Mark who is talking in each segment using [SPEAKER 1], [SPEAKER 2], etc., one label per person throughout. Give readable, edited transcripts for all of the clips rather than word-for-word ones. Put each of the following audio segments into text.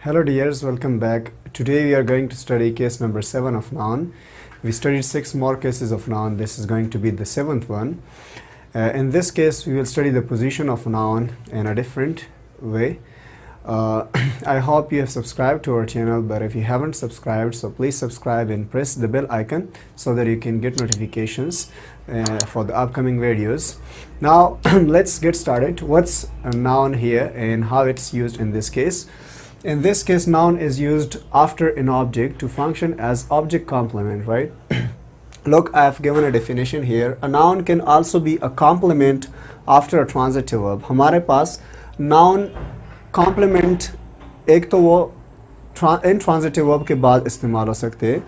[SPEAKER 1] Hello dears, welcome back. Today we are going to study case number 7 of noun. We studied 6 more cases of noun. This is going to be the 7th one. In this case we will study the position of noun in a different way. I hope you have subscribed to our channel, but if you haven't subscribed, so please subscribe and press the bell icon so that you can get notifications for the upcoming videos. Now let's get started. What's a noun here and how it's used in this case? In this case, noun is used after an object to function as object complement, right? Look, I have given a definition here. A noun can also be a complement after a transitive verb. हमारे पास noun complement एक तो वो intransitive verb के बाद इस्तेमाल हो सकते हैं,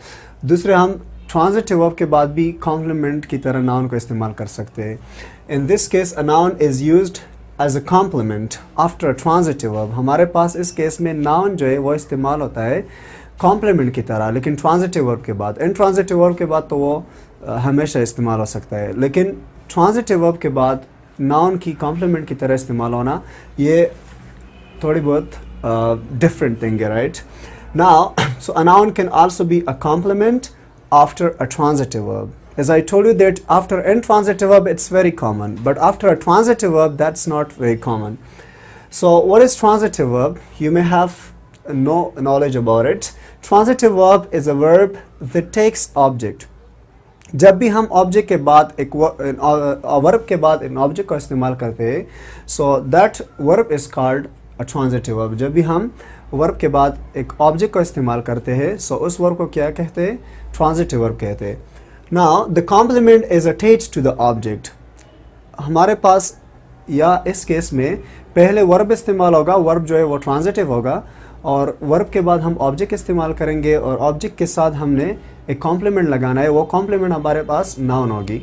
[SPEAKER 1] दूसरे हम transitive verb के बाद भी complement की तरह noun को इस्तेमाल कर सकते हैं. In this case, a noun is used as a complement after a transitive verb. हमारे पास इस केस में noun जो है वो इस्तेमाल होता है complement की तरह, लेकिन transitive verb के बाद. intransitive verb के बाद तो वो हमेशा इस्तेमाल हो सकता है, लेकिन transitive verb के बाद noun की complement की तरह इस्तेमाल होना ये थोड़ी बहुत different thing है, right? Now, so a noun can also be a complement after a transitive verb. As I told you that after intransitive verb it's very common, but after a transitive verb that's not very common. So what is transitive verb? You may have no knowledge about it. Transitive verb is a verb that takes object. जब भी हम object के बाद एक verb के बाद एक object को इस्तेमाल करते हैं, so that verb is called a transitive verb. जब भी हम verb के बाद एक object को इस्तेमाल करते हैं, so उस verb को क्या कहते हैं? Transitive verb कहते हैं. Now the complement is attached to the object. हमारे पास या इस केस में पहले वर्ब इस्तेमाल होगा, वर्ब जो है वो ट्रांजिटिव होगा, और वर्ब के बाद हम ऑब्जेक्ट इस्तेमाल करेंगे और ऑब्जेक्ट के साथ हमने एक कॉम्प्लीमेंट लगाना है, वो कॉम्प्लीमेंट हमारे पास नाउन होगी,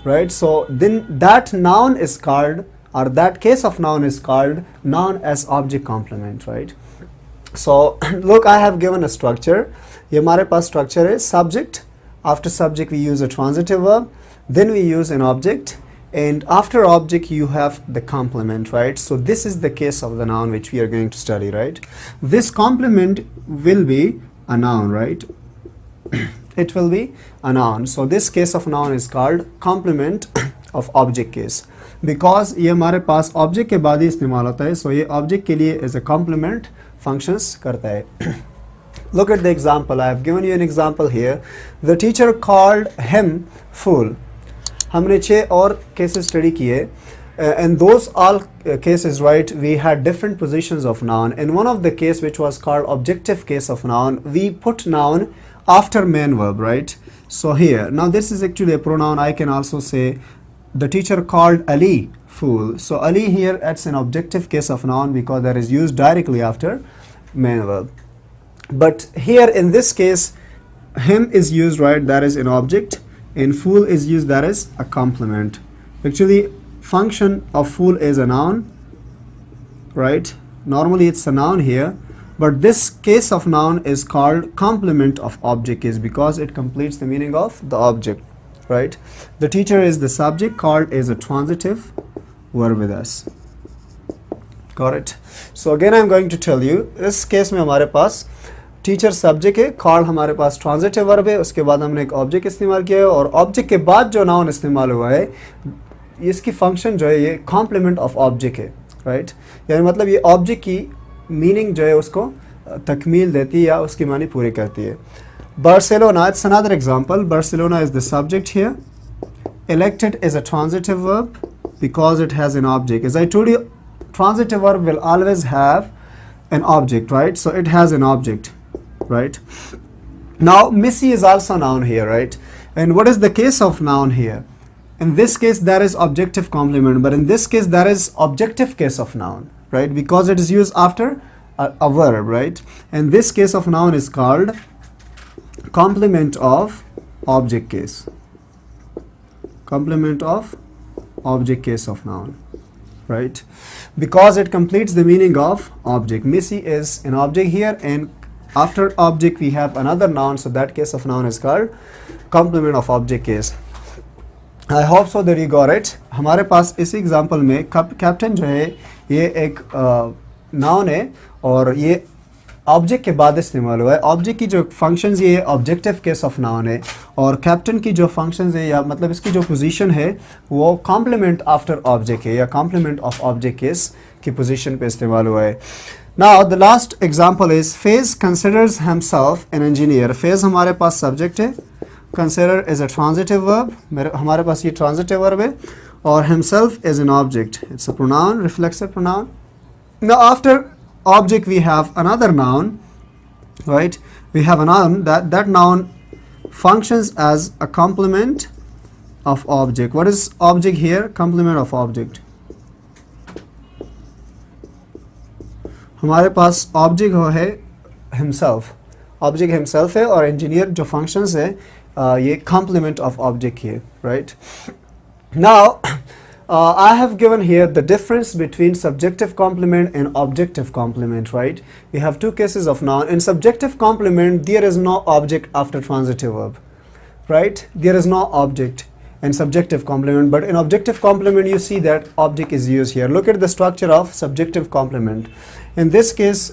[SPEAKER 1] right? So then that noun is called, और that case of noun is called noun as object complement, right? So look, I have given a structure. ये हमारे पास स्ट्रक्चर है. Subject, after subject we use a transitive verb, then we use an object, and after object you have the complement, right? So this is the case of the noun which we are going to study, right? This complement will be a noun, right? It will be a noun. So this case of noun is called complement of object case, because ये हमारे पास object के बाद ही इस्तेमाल होता है, so ये object के लिए as a complement functions करता है. Look at the example. I have given you an example here. The teacher called him fool. हमने 6 और cases study किए, and those all cases, right, we had different positions of noun. In one of the case which was called objective case of noun, we put noun after main verb, right? So here, now this is actually a pronoun. I can also say the teacher called Ali fool. So Ali here, it's an objective case of noun because that is used directly after main verb. But here in this case, him is used, right, that is an object, and fool is used, that is a complement. Actually, function of fool is a noun, right? Normally it's a noun here, but this case of noun is called complement of object case because it completes the meaning of the object, right? The teacher is the subject, called is a transitive verb with us. Got it? So again I'm going to tell you, इस case में हमारे पास teacher subject है, call हमारे पास transitive verb है, उसके बाद हमने एक ऑब्जेक्ट इस्तेमाल किया है, और ऑब्जेक्ट के बाद जो नाउन इस्तेमाल हुआ है इसकी फंक्शन जो है ये कॉम्प्लीमेंट ऑफ ऑब्जेक्ट है, राइट? यानी मतलब ये ऑब्जेक्ट की मीनिंग जो है उसको तकमील देती है या उसकी मानी पूरी करती है. Barcelona, it's another example. Barcelona is the subject here. Elected is a transitive verb because it has an object. As I told you, transitive verb will always have an object, right? So it has an object, right? Now Missy is also noun here, right? And what is the case of noun here? In this case there is objective complement, but in this case there is objective case of noun, right? Because it is used after a verb, right? And this case of noun is called complement of object case. Complement of object case of noun, right? Because it completes the meaning of object. Missy is an object here, and after object we have another noun, so that case of noun is called complement of object case. I hope so that you got it. हमारे पास इस example में captain जो है ये एक noun है, और ये ऑब्जेक्ट के बाद इस्तेमाल हुआ है। ऑब्जेक्ट की जो फंक्शंस ये ऑब्जेक्टिव केस ऑफ नाउन है, और कैप्टन की जो फंक्शंस है या मतलब इसकी जो पोजीशन है वो कॉम्प्लीमेंट आफ्टर ऑब्जेक्ट है या कॉम्प्लीमेंट ऑफ ऑब्जेक्ट केस की पोजीशन पे इस्तेमाल हुआ है। Now the last example is phase considers himself an engineer. Phase हमारे पास सब्जेक्ट है, consider is a transitive verb, हमारे पास ये ट्रांजिटिव वर्ब है, और himself is an object. It's a pronoun, reflexive pronoun. Now after object we have another noun, right? We have a noun that noun functions as a complement of object. What is object here? Complement of object. हमारे पास object हो है himself. Object himself है, और engineer जो functions है ये complement of object है, right? Now, I have given here the difference between subjective complement and objective complement, right? We have two cases of noun. In subjective complement, there is no object after transitive verb, right? There is no object in subjective complement, but in objective complement, you see that object is used here. Look at the structure of subjective complement. In this case,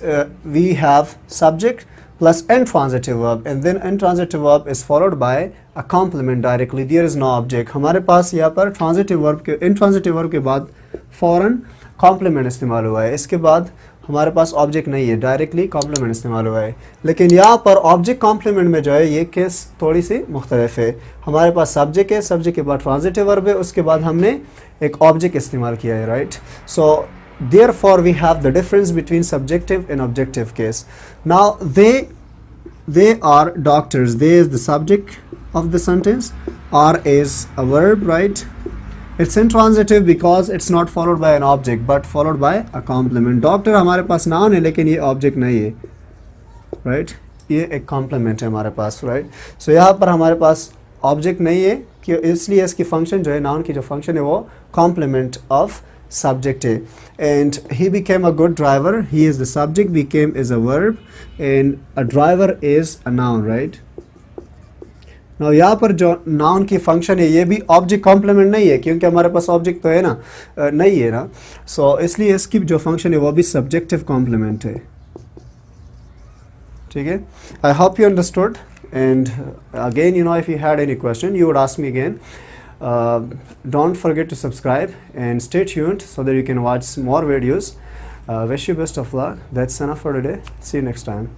[SPEAKER 1] we have subject plus intransitive verb, and then intransitive verb is followed by a complement directly. There is no object. हमारे पास यहाँ पर transitive verb के intransitive verb के बाद फौरन complement इस्तेमाल हुआ है, इसके बाद हमारे पास object नहीं है, directly complement इस्तेमाल हुआ है। लेकिन यहाँ पर object complement में जो है ये केस थोड़ी सी मुख्तलिफ है। हमारे पास subject है, subject के बाद transitive verb है, उसके बाद हमने एक object इस्तेमाल किया है, right? So therefore we have the difference between subjective and objective case. Now they are doctors. They is the subject of the sentence, are is a verb, right? It's intransitive because it's not followed by an object but followed by a complement. Doctor हमारे पास noun है लेकिन ये object नहीं है, right? ये एक complement है हमारे पास, right? So यहाँ पर हमारे पास object नहीं है कि इसलिए इसकी function जो है noun की जो function है वो complement of subject है। And he became a good driver. He is the subject, became is a verb, and a driver is a noun, right? Now यहाँ पर जो noun की function है ये भी object complement नहीं है, क्योंकि हमारे पास object तो है ना, नहीं है ना, so इसलिए इसकी जो function है वो भी subjective complement है, ठीक है? I hope you understood, and again, you know, if you had any question you would ask me again. Don't forget to subscribe and stay tuned so that you can watch more videos. Wish you best of luck. That's enough for today. See you next time.